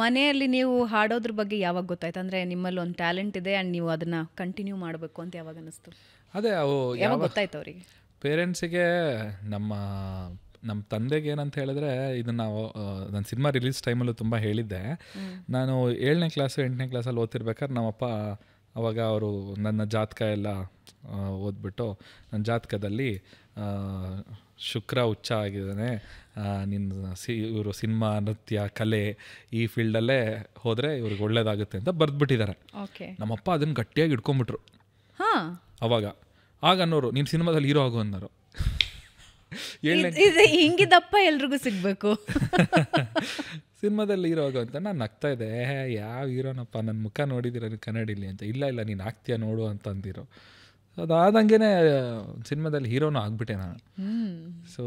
ಮನೆಯಲ್ಲಿ ನೀವು ಹಾಡೋದ್ರ ಬಗ್ಗೆ ಯಾವಾಗ ಗೊತ್ತಾಯ್ತು? ಅಂದರೆ ನಿಮ್ಮಲ್ಲಿ ಒಂದು ಟ್ಯಾಲೆಂಟ್ ಇದೆ ಆ್ಯಂಡ್ ನೀವು ಅದನ್ನು ಕಂಟಿನ್ಯೂ ಮಾಡಬೇಕು ಅಂತ ಯಾವಾಗ ಅನ್ನಿಸ್ತು? ಅದೇ ಅವು ಯಾವಾಗ ಗೊತ್ತಾಯ್ತು ಅವರಿಗೆ? ಪೇರೆಂಟ್ಸಿಗೆ ನಮ್ಮ ನಮ್ಮ ತಂದೆಗೆ ಏನಂತ ಹೇಳಿದ್ರೆ, ಇದನ್ನು ನನ್ನ ಸಿನಿಮಾ ರಿಲೀಸ್ ಟೈಮಲ್ಲೂ ತುಂಬ ಹೇಳಿದ್ದೆ. ನಾನು 7ನೇ ಕ್ಲಾಸು 8ನೇ ಕ್ಲಾಸಲ್ಲಿ ಓದ್ತಿರ್ಬೇಕಾದ್ರೆ ನಮ್ಮಪ್ಪ ಅವಾಗ ಅವರು ನನ್ನ ಜಾತಕ ಎಲ್ಲ ಓದ್ಬಿಟ್ಟು, ನನ್ನ ಜಾತಕದಲ್ಲಿ ಶುಕ್ರ ಉಚ್ಚ ಆಗಿದ್ದಾನೆ, ನಿನ್ನ ಇವರು ಸಿನಿಮಾ ನೃತ್ಯ ಕಲೆ ಈ ಫೀಲ್ಡಲ್ಲೇ ಹೋದರೆ ಇವ್ರಿಗೆ ಒಳ್ಳೇದಾಗುತ್ತೆ ಅಂತ ಬರೆದ್ಬಿಟ್ಟಿದ್ದಾರೆ. ನಮ್ಮಪ್ಪ ಅದನ್ನು ಗಟ್ಟಿಯಾಗಿ ಇಟ್ಕೊಂಡ್ಬಿಟ್ರು. ಅವಾಗ ಅನ್ನೋರು, ನೀನು ಸಿನಿಮಾದಲ್ಲಿ ಹೀರೋ ಆಗು ಅನ್ನೋರು. ಹಿಂಗಿದಪ್ಪ ಎಲ್ರಿಗೂ ಸಿಗಬೇಕು ಸಿನಿಮಾದಲ್ಲಿ ಹೀರೋ ಆಗು ಅಂತ. ನಾನು ನಗ್ತಾ ಇದ್ದೆ, ಯಾವ ಹೀರೋನಪ್ಪ, ನನ್ನ ಮುಖ ನೋಡಿದಿರ ಕನ್ನಡಿಲಿ ಅಂತ. ಇಲ್ಲ ನೀನು ಆಗ್ತೀಯ ನೋಡು ಅಂತ ಅಂದಿರೋ. ಅದಾದಂಗೆ ಸಿನಿಮಾದಲ್ಲಿ ಹೀರೋನು ಆಗ್ಬಿಟ್ಟೆ ನಾನು. ಸೊ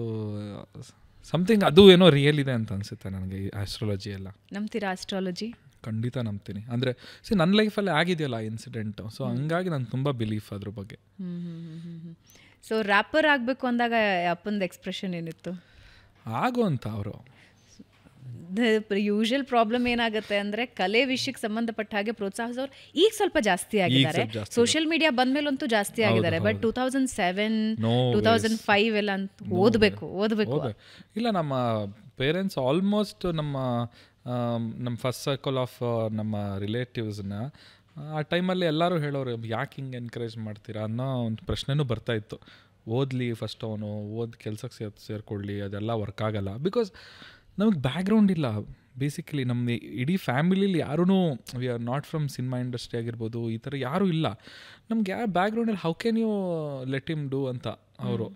ಸಮಥಿಂಗ್ ಅದು ಏನೋ ರಿಯಲ್ ಇದೆ ಅಂತ ಅನಿಸುತ್ತೆ ನನಗೆ. ಈ ಆಸ್ಟ್ರಾಲಜಿ ಎಲ್ಲ ನಂಬ್ತೀರಾ? ಆಸ್ಟ್ರಾಲಜಿ ಖಂಡಿತ ನಂಬ್ತೀನಿ. ಅಂದರೆ ನನ್ನ ಲೈಫಲ್ಲಿ ಆಗಿದೆಯಲ್ಲ ಇನ್ಸಿಡೆಂಟು, ಸೊ ಹಂಗಾಗಿ ನಂಗೆ ತುಂಬ ಬಿಲೀಫ್ ಅದ್ರ ಬಗ್ಗೆ. ಸೊ ರ್ಯಾಪರ್ ಆಗಬೇಕು ಅಂದಾಗ ಅಪ್ಪಂದು ಎಕ್ಸ್ಪ್ರೆಷನ್ ಏನಿತ್ತು? ಆಗು ಅಂತ ಅವರು. ಯೂಶುವಲ್ ಪ್ರಾಬ್ಲಮ್ ಏನಾಗುತ್ತೆ ಅಂದರೆ, ಕಲೆ ವಿಷಯಕ್ಕೆ ಸಂಬಂಧಪಟ್ಟ ಹಾಗೆ ಪ್ರೋತ್ಸಾಹಿಸೋರು ಈಗ ಸ್ವಲ್ಪ ಜಾಸ್ತಿ ಆಗಿದ್ದಾರೆ. ಸೋಷಿಯಲ್ ಮೀಡಿಯಾ ಬಂದ್ಮೇಲಂತೂ ಜಾಸ್ತಿ ಆಗಿದ್ದಾರೆ. ಬಟ್ 2007 2005 ಎಲ್ಲ ಅಂತ ಓದಬೇಕು. ಇಲ್ಲ, ನಮ್ಮ ಪೇರೆಂಟ್ಸ್ ಆಲ್ಮೋಸ್ಟ್ ನಮ್ಮ ಫಸ್ಟ್ ಸರ್ಕಲ್ ಆಫ್ ನಮ್ಮ ರಿಲೇಟಿವ್ಸ್ನ ಆ ಟೈಮಲ್ಲಿ ಎಲ್ಲರೂ ಹೇಳೋರು, ಯಾಕೆ ಹಿಂಗೆ ಎನ್ಕರೇಜ್ ಮಾಡ್ತೀರಾ ಅನ್ನೋ ಒಂದು ಪ್ರಶ್ನೆನೂ ಬರ್ತಾಯಿತ್ತು. ಓದಲಿ ಫಸ್ಟ್, ಅವನು ಕೆಲ್ಸಕ್ಕೆ ಸೇರ್ಕೊಳ್ಳಿ, ಅದೆಲ್ಲ ವರ್ಕ್ ಆಗಲ್ಲ. ಬಿಕಾಸ್ ನಮಗೆ ಬ್ಯಾಕ್ಗ್ರೌಂಡ್ ಇಲ್ಲ. ಬೇಸಿಕಲಿ ನಮ್ಮ ಇಡೀ ಫ್ಯಾಮಿಲಿಲಿ ಯಾರೂ we are not from cinema industry ಆಗಿರ್ಬೋದು, ಈ ಥರ ಯಾರೂ ಇಲ್ಲ. ನಮ್ಗೆ ಯಾವ ಬ್ಯಾಕ್ಗ್ರೌಂಡಲ್ಲಿ how can you let him do ಅಂತ ಅವರು.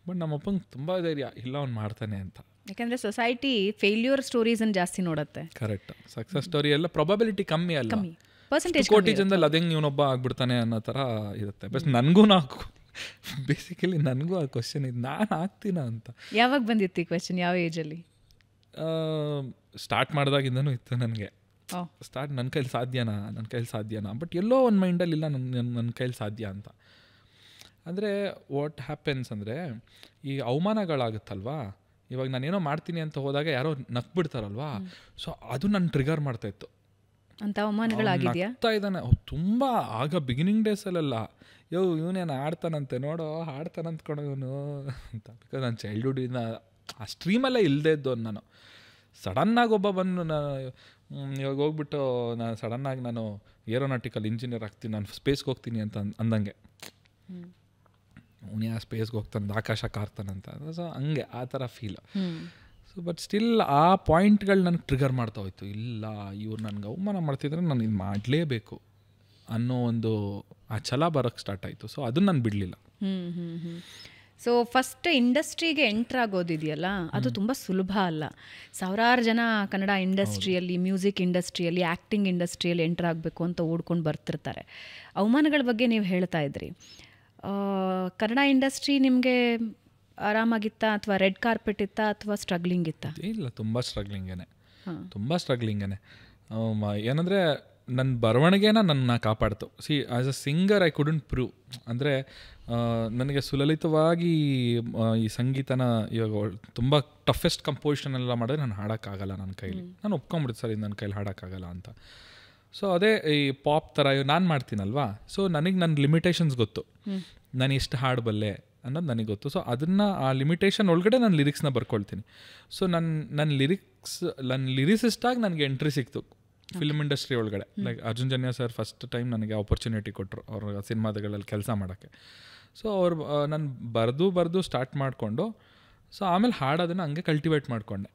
ಬಟ್ ನಮ್ಮಪ್ಪಂಗೆ ತುಂಬ ಧೈರ್ಯ, ಇಲ್ಲ ಅವ್ನು ಮಾಡ್ತಾನೆ ಅಂತ. ಯಾಕಂದರೆ ಸೊಸೈಟಿ ಫೇಲ್ಯೂರ್ ಸ್ಟೋರೀಸನ್ನು ಜಾಸ್ತಿ ನೋಡುತ್ತೆ. ಕರೆಕ್ಟ್. ಸಕ್ಸಸ್ ಸ್ಟೋರಿ ಎಲ್ಲ ಪ್ರಾಬಬಿಲಿಟಿ ಕಮ್ಮಿ ಅಲ್ಲ. ಕೋಟಿ ಜನದಲ್ಲಿ ಅದಂಗೆ ಇವನೊಬ್ಬ ಆಗ್ಬಿಡ್ತಾನೆ ಅನ್ನೋ ಥರ ಇರುತ್ತೆ. ಬಟ್ ಬೇಸಿಕಲಿ ನನಗೂ ಆ ಕ್ವಶನ್ ಇದು, ನಾನು ಆಗ್ತೀನ ಅಂತ. ಯಾವಾಗ ಬಂದಿತ್ತು ಈ ಕ್ವಶನ್? ಯಾವ ಏಜಲ್ಲಿ? ಸ್ಟಾರ್ಟ್ ಮಾಡಿದಾಗಿಂದನೂ ಇತ್ತು ನನಗೆ. ನನ್ನ ಕೈಲಿ ಸಾಧ್ಯನಾ ಬಟ್ ಎಲ್ಲೋ ಒಂದು ಮೈಂಡಲ್ಲಿ ಇಲ್ಲ, ನನ್ನ ಕೈಲಿ ಸಾಧ್ಯ ಅಂತ. ಅಂದರೆ ವಾಟ್ ಹ್ಯಾಪನ್ಸ್ ಅಂದರೆ, ಈ ಅವಮಾನಗಳಾಗುತ್ತಲ್ವಾ, ಇವಾಗ ನಾನೇನೋ ಮಾಡ್ತೀನಿ ಅಂತ ಹೋದಾಗ ಯಾರೋ ನಕ್ಬಿಡ್ತಾರಲ್ವಾ, ಸೊ ಅದು ನನ್ನ ಟ್ರಿಗರ್ ಮಾಡ್ತಾಯಿತ್ತು. ಅಂತ ಅವಮಾನಗಳಾಗಿದೆಯಾ? ನಗ್ತಾ ಇದ್ದಾನೆ ತುಂಬ. ಆಗ ಬಿಗಿನಿಂಗ್ ಡೇಸಲ್ಲೆಲ್ಲ ಇವನೇನು ಆಡ್ತಾನಂತೆ, ನೋಡೋ ಆಡ್ತಾನಂತ್ಕೊಂಡು ಇವನು ಅಂತ. ಬಿಕಾಸ್ ನಾನು ಚೈಲ್ಡ್ಹುಡ್ಡಿಂದ ಆ ಸ್ಟ್ರೀಮಲ್ಲೇ ಇಲ್ಲದೇ ಇದ್ದು ನಾನು. ಸಡನ್ನಾಗಿ ಒಬ್ಬ ಬಂದು ಇವಾಗ ಹೋಗ್ಬಿಟ್ಟು ಸಡನ್ನಾಗಿ ನಾನು ಏರೋನಾಟಿಕಲ್ ಇಂಜಿನಿಯರ್ ಆಗ್ತೀನಿ, ನಾನು ಸ್ಪೇಸ್ಗೆ ಹೋಗ್ತೀನಿ ಅಂತ ಅಂದಂಗೆ, ಅವನೇ ಆ ಸ್ಪೇಸ್ಗೆ ಹೋಗ್ತಾನೆ, ಆಕಾಶ ಕಾರ್ತಾನಂತ. ಸೊ ಹಂಗೆ ಆ ಥರ ಫೀಲ್. ಸೊ ಬಟ್ ಸ್ಟಿಲ್ ಆ ಪಾಯಿಂಟ್ಗಳು ನನಗೆ ಟ್ರಿಗರ್ ಮಾಡ್ತಾ ಹೋಯ್ತು. ಇಲ್ಲ, ಇವ್ರು ನನಗೆ ಅವಮಾನ ಮಾಡ್ತಿದ್ರೆ ನಾನು ಇದು ಮಾಡಲೇಬೇಕು ಅನ್ನೋ ಒಂದು ಆ ಛಲ ಬರೋಕ್ಕೆ ಸ್ಟಾರ್ಟ್ ಆಯಿತು. ಸೊ ಅದನ್ನು ನಾನು ಬಿಡಲಿಲ್ಲ. ಸೊ ಫಸ್ಟ್ ಇಂಡಸ್ಟ್ರಿಗೆ ಎಂಟ್ರ್ ಆಗೋದಿದೆಯಲ್ಲ, ಅದು ತುಂಬ ಸುಲಭ ಅಲ್ಲ. ಸಾವಿರಾರು ಜನ ಕನ್ನಡ ಇಂಡಸ್ಟ್ರಿಯಲ್ಲಿ, ಮ್ಯೂಸಿಕ್ ಇಂಡಸ್ಟ್ರಿಯಲ್ಲಿ, ಆ್ಯಕ್ಟಿಂಗ್ ಇಂಡಸ್ಟ್ರಿಯಲ್ಲಿ ಎಂಟ್ರ್ ಆಗಬೇಕು ಅಂತ ಓಡ್ಕೊಂಡು ಬರ್ತಿರ್ತಾರೆ. ಅವಮಾನಗಳ ಬಗ್ಗೆ ನೀವು ಹೇಳ್ತಾ ಇದ್ರಿ. ಕನ್ನಡ ಇಂಡಸ್ಟ್ರಿ ನಿಮಗೆ ಆರಾಮಾಗಿತ್ತಾ, ಅಥವಾ ರೆಡ್ ಕಾರ್ಪೆಟ್ ಇತ್ತಾ, ಅಥವಾ ಸ್ಟ್ರಗ್ಲಿಂಗ್ ಇತ್ತಾ? ಇಲ್ಲ, ತುಂಬ ಸ್ಟ್ರಗ್ಲಿಂಗೇ. ಏನಂದರೆ ನನ್ನ ಬರವಣಿಗೆನ ನನ್ನ ಕಾಪಾಡ್ತು. As a singer I couldn't prove. ಅಂದರೆ ನನಗೆ ಸುಲಲಿತವಾಗಿ ಈ ಸಂಗೀತನ ಇವಾಗ ತುಂಬ ಟಫೆಸ್ಟ್ ಕಂಪೋಸಿಷನ್ ಎಲ್ಲ ಮಾಡಿದ್ರೆ ನಾನು ಹಾಡೋಕ್ಕಾಗಲ್ಲ ನನ್ನ ಕೈಲಿ. ನಾನು ಒಪ್ಕೊಂಬಿಡ್ತು, ಸರ್ ಇದು ನನ್ನ ಕೈಲಿ ಹಾಡೋಕ್ಕಾಗಲ್ಲ ಅಂತ. ಸೊ ಅದೇ ಈ ಪಾಪ್ ಥರ ನಾನು ಮಾಡ್ತೀನಲ್ವಾ, ಸೊ ನನಗೆ ನನ್ನ ಲಿಮಿಟೇಷನ್ಸ್ ಗೊತ್ತು, ನಾನು ಎಷ್ಟು ಹಾಡಬಲ್ಲೆ ಅನ್ನೋದು ನನಗೆ ಗೊತ್ತು. ಸೊ ಅದನ್ನು ಆ ಲಿಮಿಟೇಷನ್ ಒಳಗಡೆ ನಾನು ಲಿರಿಕ್ಸ್ನ ಬರ್ಕೊಳ್ತೀನಿ. ಸೊ ನನ್ನ ಲಿರಿಸಿಸ್ಟಾಗಿ ನನಗೆ ಎಂಟ್ರಿ ಸಿಕ್ತು ಫಿಲ್ಮ್ ಇಂಡಸ್ಟ್ರಿ ಒಳಗಡೆ. Like Arjun Janya sir first time ನನಗೆ ಆಪರ್ಚುನಿಟಿ ಕೊಟ್ಟರು ಅವ್ರ ಸಿನಿಮಾಗಳಲ್ಲಿ ಕೆಲಸ ಮಾಡೋಕ್ಕೆ. ಸೊ ಅವ್ರು ನಾನು ಬರೆದು ಸ್ಟಾರ್ಟ್ ಮಾಡಿಕೊಂಡು, ಸೊ ಆಮೇಲೆ ಹಾಡೋದನ್ನು ಹಂಗೆ ಕಲ್ಟಿವೇಟ್ ಮಾಡಿಕೊಂಡೆ.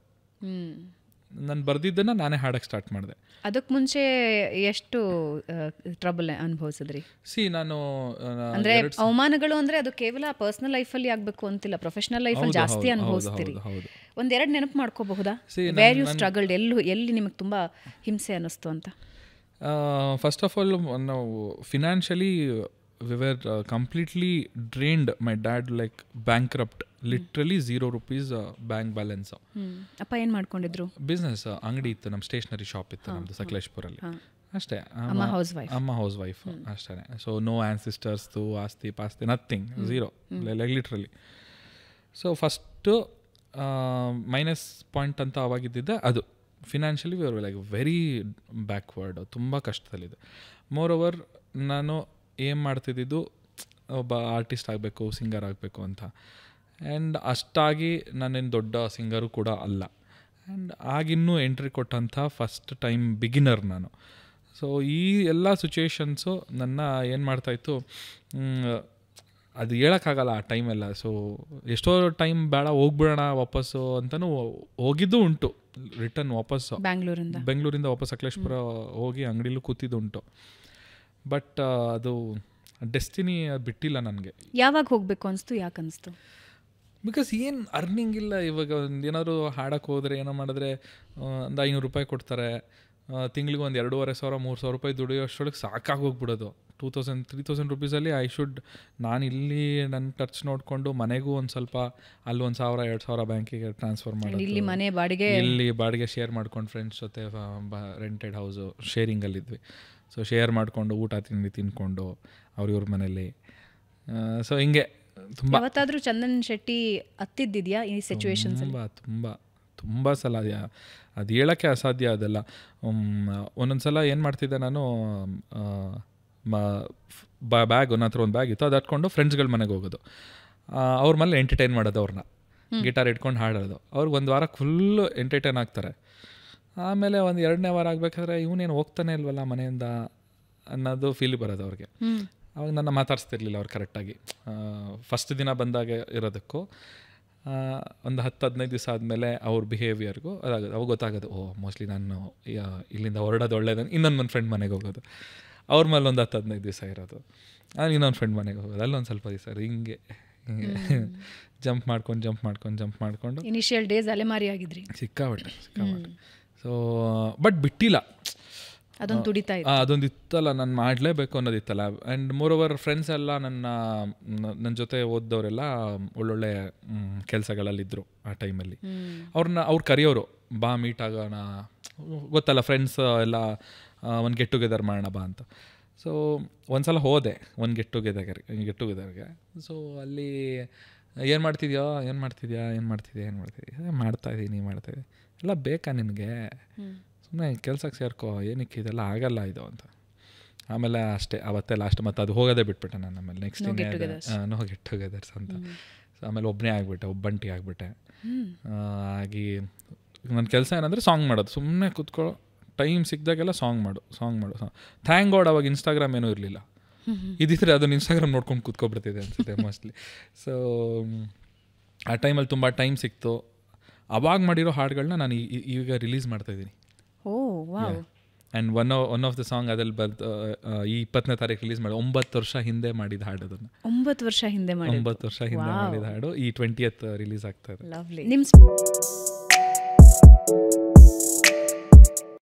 ನಾನು ಬರೆದಿದ್ದನ್ನು ನಾನೇ ಹಾಡೋಕ್ಕೆ ಸ್ಟಾರ್ಟ್ ಮಾಡಿದೆ. ಅದಕ್ಕೆ ಮುಂಚೆ ಎಷ್ಟು ಟ್ರಬಲ್ ಅನುಭವಿಸಿದ್ರಿ? ನಾನು ಅಂದರೆ ಅವಮಾನಗಳು ಅಂದರೆ ಅದು ಕೇವಲ ಪರ್ಸನಲ್ ಲೈಫಲ್ಲಿ ಆಗಬೇಕು ಅಂತಿಲ್ಲ, ಪ್ರೊಫೆಷನಲ್ ಲೈಫಲ್ಲಿ ಜಾಸ್ತಿ ಅನುಭವಿಸ್ತೀರಿ. ಒಂದೆರಡು ನೆನಪು ಮಾಡ್ಕೋಬಹುದಾ? ವೇರ್ ಯು ಸ್ಟ್ರಗಲ್ಡ್, ಎಲ್ಲಿ ನಿಮಗೆ ತುಂಬ ಹಿಂಸೆ ಅನ್ನಿಸ್ತು ಅಂತ? ಫಸ್ಟ್ ಆಫ್ ಆಲ್, ನಾವು financially we were completely drained. My dad like bankrupt, literally 0 rupees bank balance. ಅಪ್ಪ ಏನು ಮಾಡ್ಕೊಂಡಿದ್ರು? ಬಿಸ್ನೆಸ್ ಅಂಗಡಿ ಇತ್ತು, ನಮ್ಮ ಸ್ಟೇಷನರಿ ಶಾಪ್ ಇತ್ತು ನಮ್ಮದು ಸಕಲೇಶ್ಪುರಲ್ಲಿ ಅಷ್ಟೇ. ಅಮ್ಮ ಹೌಸ್ ವೈಫ್ ಅಷ್ಟೇ. ಸೊ ನೋ ಆನ್ಸಿಸ್ಟರ್ಸ್ದು ಆಸ್ತಿ ಪಾಸ್ತಿ nothing, 0 literally. So first minus point ಅಂತ ಅವಾಗಿದ್ದಿದ್ದೆ ಅದು. Financially we are like very backward, ತುಂಬ ಕಷ್ಟದಲ್ಲಿದೆ. ಮೋರ್ ಓವರ್ ನಾನು ಏಮ್ ಮಾಡ್ತಿದ್ದಿದ್ದು ಒಬ್ಬ ಆರ್ಟಿಸ್ಟ್ ಆಗಬೇಕು, ಸಿಂಗರ್ ಆಗಬೇಕು ಅಂತ. ಆ್ಯಂಡ್ ಅಷ್ಟಾಗಿ ನಾನೇನು ದೊಡ್ಡ ಸಿಂಗರು ಕೂಡ ಅಲ್ಲ. ಆ್ಯಂಡ್ ಆಗಿನ್ನೂ ಎಂಟ್ರಿ ಕೊಟ್ಟಂಥ ಫಸ್ಟ್ ಟೈಮ್ ಬಿಗಿನರ್ ನಾನು. ಸೊ ಈ ಎಲ್ಲ ಸಿಚುವೇಶನ್ಸು ನನ್ನ ಏನು ಮಾಡ್ತಾಯಿತ್ತು, ಅದು ಹೇಳೋಕ್ಕಾಗಲ್ಲ ಆ ಟೈಮೆಲ್ಲ. ಸೊ ಎಷ್ಟೋ ಟೈಮ್ ಬೇಡ ಹೋಗ್ಬಿಡೋಣ ವಾಪಸ್ಸು ಅಂತಲೂ ಹೋಗಿದ್ದು ಉಂಟು. ರಿಟರ್ನ್ ವಾಪಸ್ಸು ಬೆಂಗಳೂರಿಂದ ವಾಪಸ್ ಸಕಲೇಶ್ಪುರ ಹೋಗಿ ಅಂಗಡಿಲೂ ಕೂತಿದ್ದು ಉಂಟು. ಬಟ್ ಅದು ಡೆಸ್ಟಿನಿ ಬಿಟ್ಟಿಲ್ಲ ನನಗೆ. ಯಾವಾಗ ಹೋಗಬೇಕು ಅನಿಸ್ತು, ಯಾಕೆ ಅನಿಸ್ತು? ಬಿಕಾಸ್ ಏನು ಅರ್ನಿಂಗ್ ಇಲ್ಲ ಇವಾಗ. ಒಂದು ಏನಾದರೂ ಹಾಡೋಕ್ಕೆ ಹೋದರೆ ಏನೋ ಮಾಡಿದ್ರೆ ಒಂದು 500 ರೂಪಾಯಿ ಕೊಡ್ತಾರೆ, ತಿಂಗ್ಳಿಗೆ ಒಂದು 2,500 3,000 ರೂಪಾಯಿ ದುಡಿಯೋಷ್ಟರೊಳಗೆ ಸಾಕಾಗೋಗ್ಬಿಡೋದು. 2,000-3,000 ರುಪೀಸಲ್ಲಿ ನಾನು ಇಲ್ಲಿ ನನ್ನ ಖರ್ಚು ನೋಡಿಕೊಂಡು ಮನೆಗೂ ಒಂದು ಸ್ವಲ್ಪ ಅಲ್ಲಿ 1,000-2,000 ಬ್ಯಾಂಕಿಗೆ ಟ್ರಾನ್ಸ್ಫರ್ ಮಾಡೋದು, ಇಲ್ಲಿ ಬಾಡಿಗೆ ಶೇರ್ ಮಾಡ್ಕೊಂಡು ಫ್ರೆಂಡ್ಸ್ ಜೊತೆ ರೆಂಟೆಡ್ ಹೌಸು ಶೇರಿಂಗಲ್ಲಿದ್ವಿ. ಸೊ ಶೇರ್ ಮಾಡಿಕೊಂಡು ಊಟ ತಿಂಡಿ ತಿನ್ಕೊಂಡು ಇವ್ರ ಮನೇಲಿ. ಸೊ ಹಿಂಗೆ ತುಂಬ ಯಾವತ್ತಾದರೂ ಚಂದನ್ ಶೆಟ್ಟಿ ಹತ್ತಿದ್ದಿದೆಯಾ ಈ ಸಿಚುವೇಶನ್ಸ್? ತುಂಬ ಸಲ ಅದು ಹೇಳೋಕ್ಕೆ ಅಸಾಧ್ಯ. ಅದೆಲ್ಲ ಒಂದೊಂದು ಸಲ ಏನು ಮಾಡ್ತಿದ್ದೆ ನಾನು, ಬ್ಯಾಗ್ ನನ್ನ ಹತ್ರ ಒಂದು ಬ್ಯಾಗ್ ಇತ್ತು, ಅದು ಹಟ್ಕೊಂಡು ಫ್ರೆಂಡ್ಸ್ಗಳ ಮನೆಗೆ ಹೋಗೋದು, ಅವ್ರ ಮನೇಲಿ ಎಂಟರ್ಟೈನ್ ಮಾಡೋದು, ಅವ್ರನ್ನ ಗಿಟಾರ್ ಇಟ್ಕೊಂಡು ಹಾಡೋದು. ಅವ್ರಿಗೆ ಒಂದು ವಾರ ಫುಲ್ಲು ಎಂಟರ್ಟೈನ್ ಆಗ್ತಾರೆ. ಆಮೇಲೆ ಒಂದು 2ನೇ ವಾರ ಆಗಬೇಕಾದ್ರೆ ಇವನೇನು ಹೋಗ್ತಾನೆ ಇಲ್ವಲ್ಲ ಮನೆಯಿಂದ ಅನ್ನೋದು ಫೀಲ್ ಬರೋದು ಅವ್ರಿಗೆ. ಅವಾಗ ನನ್ನ ಮಾತಾಡಿಸ್ತಿರ್ಲಿಲ್ಲ ಅವ್ರು ಕರೆಕ್ಟಾಗಿ. ಫಸ್ಟ್ ದಿನ ಬಂದಾಗ ಇರೋದಕ್ಕೂ ಒಂದು 10-15 ದಿವಸ ಆದಮೇಲೆ ಅವ್ರ ಬಿಹೇವಿಯರ್ಗೂ ಅವಾಗ ಗೊತ್ತಾಗೋದು, ಮೋಸ್ಟ್ಲಿ ನಾನು ಇಲ್ಲಿಂದ ಹೊರಡೋದು ಒಳ್ಳೇದು. ಇನ್ನೊಂದು ಫ್ರೆಂಡ್ ಮನೆಗೆ ಹೋಗೋದು, ಅವ್ರ ಮೇಲೆ ಒಂದು 10-15 ದಿವಸ ಇರೋದು, ಇನ್ನೊಂದು ಫ್ರೆಂಡ್ ಮನೆಗೆ ಹೋಗೋದು, ಅಲ್ಲೊಂದು ಸ್ವಲ್ಪ ದಿವಸ ಹಿಂಗೆ ಜಂಪ್ ಮಾಡ್ಕೊಂಡು ಇನಿಷಿಯಲ್ ಡೇಸ್ ಅಲೆಮಾರಿ ಆಗಿದ್ರಿ ಸಿಕ್ಕಾಬಟ್ಟೆ. ಸೊ ಬಟ್ ಬಿಟ್ಟಿಲ್ಲ, ಅದೊಂದು ತುಡಿತಾ ಇತ್ತು, ಅದೊಂದು ಇತ್ತಲ್ಲ, ನಾನು ಮಾಡಲೇಬೇಕು ಅನ್ನೋದಿತ್ತಲ್ಲ. ಆ್ಯಂಡ್ ಮೋರ್ ಓವರ್ ಫ್ರೆಂಡ್ಸ್ ಎಲ್ಲ ನನ್ನ ಜೊತೆ ಓದ್ದವರೆಲ್ಲ ಒಳ್ಳೊಳ್ಳೆ ಕೆಲಸಗಳಲ್ಲಿದ್ದರು ಆ ಟೈಮಲ್ಲಿ. ಅವ್ರು ಕರೆಯೋರು, ಬಾ ಮೀಟ್ ಆಗೋಣ, ಗೊತ್ತಲ್ಲ ಫ್ರೆಂಡ್ಸ್ ಎಲ್ಲ ಒಂದು ಗೆಟ್ ಟುಗೆದರ್ ಮಾಡೋಣ ಬಾ ಅಂತ. ಸೊ ಒಂದು ಸಲ ಹೋದೆ ಒಂದು ಗೆಟ್ ಟುಗೆದರ್ಗೆ. ಸೊ ಅಲ್ಲಿ ಏನು ಮಾಡ್ತಿದ್ಯಾ ಮಾಡ್ತಾಯಿದ್ದೀನಿ ಎಲ್ಲ ಬೇಕಾ ನಿನಗೆ, ಸುಮ್ಮನೆ ಕೆಲ್ಸಕ್ಕೆ ಸೇರ್ಕೋ, ಏನಕ್ಕೆ ಇದೆಲ್ಲ ಆಗಲ್ಲ ಇದು ಅಂತ. ಆಮೇಲೆ ಅಷ್ಟೇ ಅವತ್ತೇ ಲಾಸ್ಟ್, ಮತ್ತು ಅದು ಹೋಗೋದೇ ಬಿಟ್ಬಿಟ್ಟೆ ನಾನು. ಆಮೇಲೆ ನೆಕ್ಸ್ಟ್ ನೋ ಗೆಟ್ ಟುಗೆದರ್ಸ್ ಅಂತ. ಸೊ ಆಮೇಲೆ ಒಬ್ಬಂಟಿ ಆಗಿಬಿಟ್ಟೆ. ಆಗಿ ನನ್ನ ಕೆಲಸ ಏನಂದರೆ ಸಾಂಗ್ ಮಾಡೋದು, ಸುಮ್ಮನೆ ಕೂತ್ಕೊಳ್ಳೋ, ಟೈಮ್ ಸಿಕ್ಕಿದಾಗೆಲ್ಲ ಸಾಂಗ್ ಮಾಡು. ಥ್ಯಾಂಕ್ ಗಾಡ್ ಅವಾಗ ಇನ್ಸ್ಟಾಗ್ರಾಮ್ ಏನೂ ಇರಲಿಲ್ಲ. ಇದ್ದಿದ್ರೆ ಅದನ್ನು ಇನ್ಸ್ಟಾಗ್ರಾಮ್ ನೋಡ್ಕೊಂಡು ಕೂತ್ಕೊಬಿಡ್ತಿದೆ ಅನಿಸುತ್ತೆ ಮೋಸ್ಟ್ಲಿ. ಸೊ ಆ ಟೈಮಲ್ಲಿ ತುಂಬ ಟೈಮ್ ಸಿಕ್ತು. ಅವಾಗ ಮಾಡಿರೋ ಹಾಡುಗಳನ್ನ ನಾನು ಈಗ ರಿಲೀಸ್ ಮಾಡ್ತಾಯಿದ್ದೀನಿ. And one of the song ಅದ್ರಲ್ಲಿ ಈ 20ನೇ ತಾರೀಕು ರಿಲೀಸ್ ಮಾಡಿ 9 ವರ್ಷ ಹಿಂದೆ ಮಾಡಿದ ಹಾಡು. ಅದನ್ನು 9 ವರ್ಷ ಹಿಂದೆ ಮಾಡಿದ ಹಾಡು ಈ 20th ರಿಲೀಸ್ ಆಗ್ತಾ ಇದೆ.